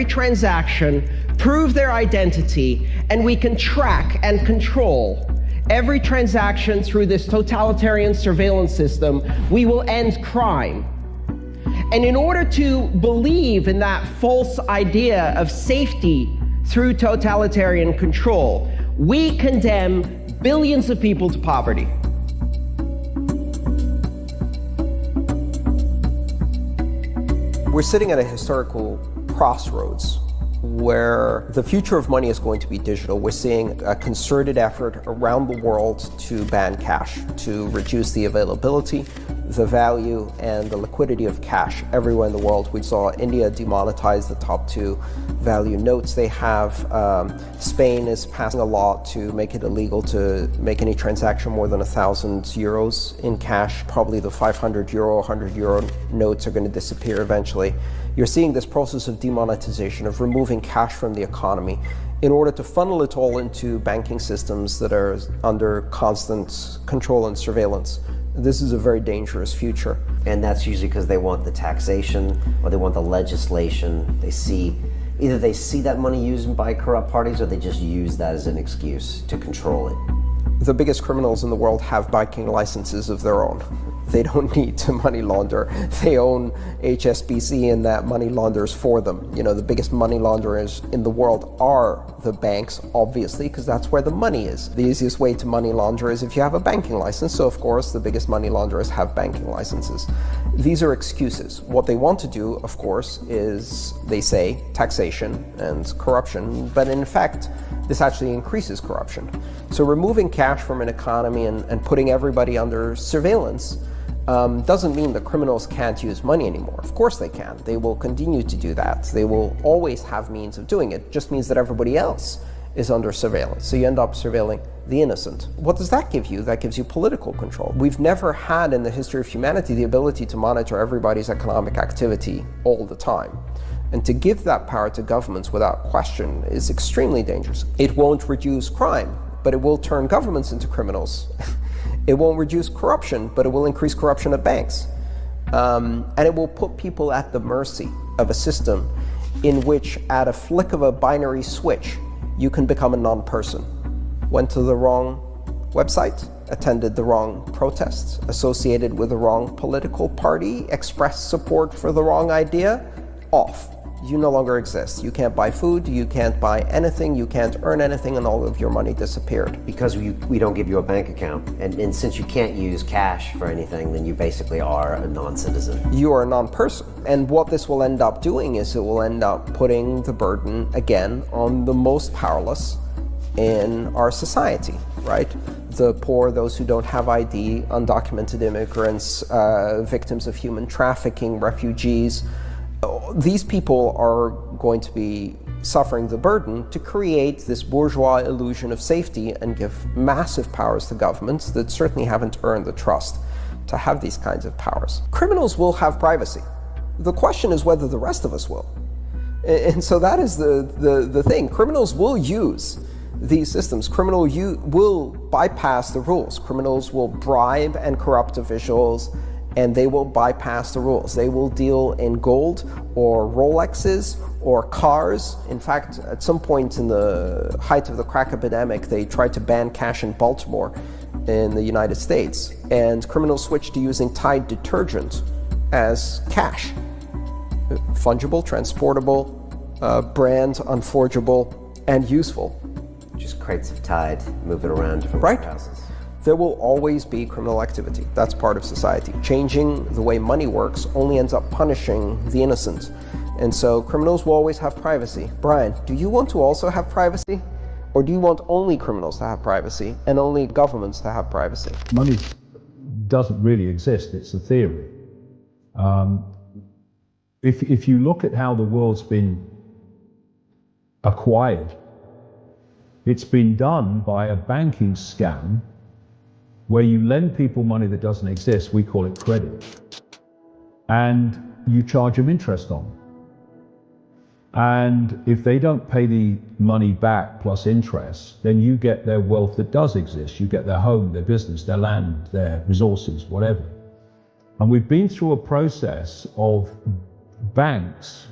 transaction, prove their identity, and we can track and control every transaction through this totalitarian surveillance system, we will end crime. And in order to believe in that false idea of safety through totalitarian control, we condemn billions of people to poverty. We're sitting at a historical crossroads where the future of money is going to be digital. We're seeing a concerted effort around the world to ban cash, to reduce the availability, the value, and the liquidity of cash everywhere in the world. We saw India demonetize the top 2 value notes they have. Spain is passing a law to make it illegal to make any transaction more than 1,000 euros in cash. Probably the 500 euro, 100 euro notes are going to disappear eventually. You're seeing this process of demonetization, of removing cash from the economy in order to funnel it all into banking systems that are under constant control and surveillance. This is a very dangerous future. And that's usually because they want the taxation or they want the legislation. Either they see that money used by corrupt parties or they just use that as an excuse to control it. The biggest criminals in the world have banking licenses of their own. They don't need to money launder. They own HSBC and that money launders for them. You know, the biggest money launderers in the world are the banks, obviously, because that's where the money is. The easiest way to money launder is if you have a banking license. So of course, the biggest money launderers have banking licenses. These are excuses. What they want to do, of course, is, they say, taxation and corruption, but in fact, this actually increases corruption. So removing cash from an economy and putting everybody under surveillance doesn't mean that criminals can't use money anymore. Of course they can. They will continue to do that. They will always have means of doing it. It just means that everybody else is under surveillance. So you end up surveilling the innocent. What does that give you? That gives you political control. We've never had in the history of humanity the ability to monitor everybody's economic activity all the time. And to give that power to governments without question is extremely dangerous. It won't reduce crime, but it will turn governments into criminals. It won't reduce corruption, but it will increase corruption at banks. And it will put people at the mercy of a system in which, at a flick of a binary switch, you can become a non-person. Went to the wrong website, attended the wrong protests, associated with the wrong political party, expressed support for the wrong idea, off. You no longer exist. You can't buy food, you can't buy anything, you can't earn anything, and all of your money disappeared. Because we don't give you a bank account. And since you can't use cash for anything, then you basically are a non-citizen. You are a non-person. And what this will end up doing is it will end up putting the burden, again, on the most powerless in our society, right? The poor, those who don't have ID, undocumented immigrants, victims of human trafficking, refugees. These people are going to be suffering the burden to create this bourgeois illusion of safety and give massive powers to governments that certainly haven't earned the trust to have these kinds of powers. Criminals will have privacy. The question is whether the rest of us will. And so that is the thing. Criminals will use these systems. Criminals will bypass the rules. Criminals will bribe and corrupt officials, and they will bypass the rules. They will deal in gold or Rolexes or cars. In fact, at some point in the height of the crack epidemic, they tried to ban cash in Baltimore in the United States, and criminals switched to using Tide detergent as cash. Fungible, transportable, brand unforgeable, and useful. Just crates of Tide, move it around different warehouses. There will always be criminal activity. That's part of society. Changing the way money works only ends up punishing the innocent. And so criminals will always have privacy. Brian, do you want to also have privacy? Or do you want only criminals to have privacy and only governments to have privacy? Money doesn't really exist, it's a theory. If you look at how the world's been acquired, it's been done by a banking scam where you lend people money that doesn't exist, we call it credit, and you charge them interest on it. And if they don't pay the money back plus interest, then you get their wealth that does exist. You get their home, their business, their land, their resources, whatever. And we've been through a process of banks